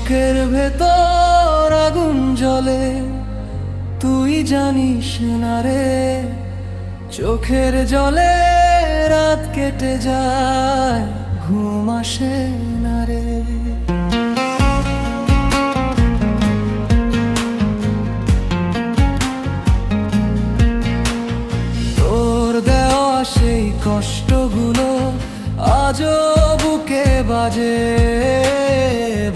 বুকের ভেতর আগুন জ্বলে, তুই জানিস না রে। চোখের জলে রাত কেটে যায়, ঘুম আসে না রে। তোর দেওয়া সেই কষ্টগুলো আজও বুকে বাজে।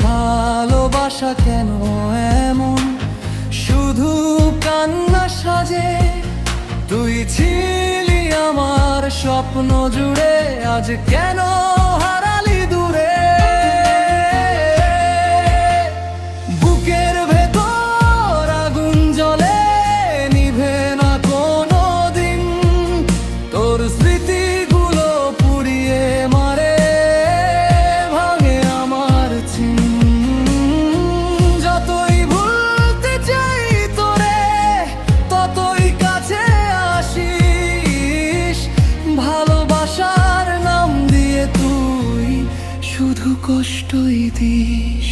ভালোবাসা কেন এমন শুধু কান্না সাজে? তুই ছিলি আমার স্বপ্ন জুড়ে, আজ কেন হারালি দূরে? বুকের ভেতর আগুন জ্বলে, নিভে না কোনো দিন। তোর স্মৃতিগুলো পুড়িয়ে মারে, ভাঙে আমার চিন। যতই ভুলতে চাই তোরে, ততই কাছে আসিস। ভালোবাসার নাম দিয়ে তুই শুধু কষ্টই দিস।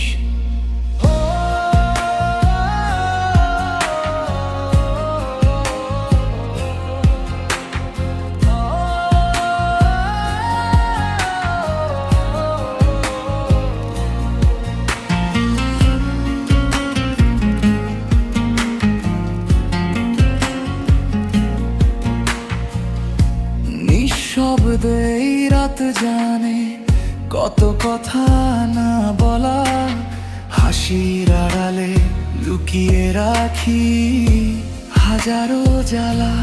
নিঃশব্দে এই রাত জানে কত কথা না বলা। হাসির আড়ালে লুকিয়ে রাখি হাজারো জ্বালা।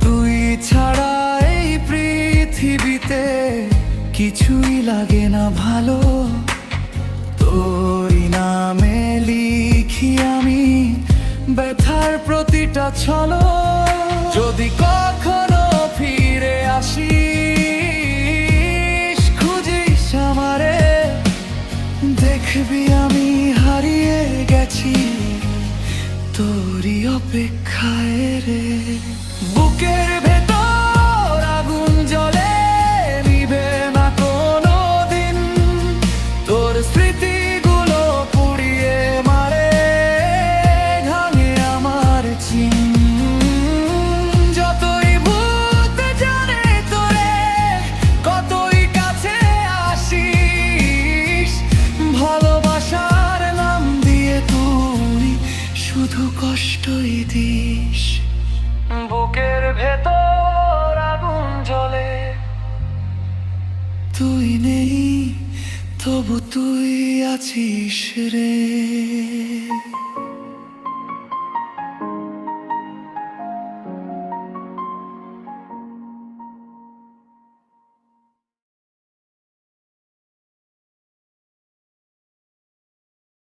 তুই ছাড়া এই পৃথিবীতে কিছুই লাগে না ভালো। তোর নামে লিখি আমি ব্যথার প্রতিটা ছলো। যদি কখনো ফিরে আসিস, খুঁজিস আমারে, দেখবি আমি হারিয়ে গেছি তোরই অপেক্ষায় রে। বুকের ভেতর আগুন জ্বলে, নিভে না কোনো দিন। তোর স্মৃতিগুলো পুড়িয়ে মারে, ভাঙে আমার চিন। যতই ভুলতে জানে তোরে, কতই কাছে আসিস। ভালোবাসার নাম দিয়ে তুই শুধু কষ্টই দিস। বুকের ভেতর আগুন জ্বলে, তুই নেই তবু তুই আছিস রে।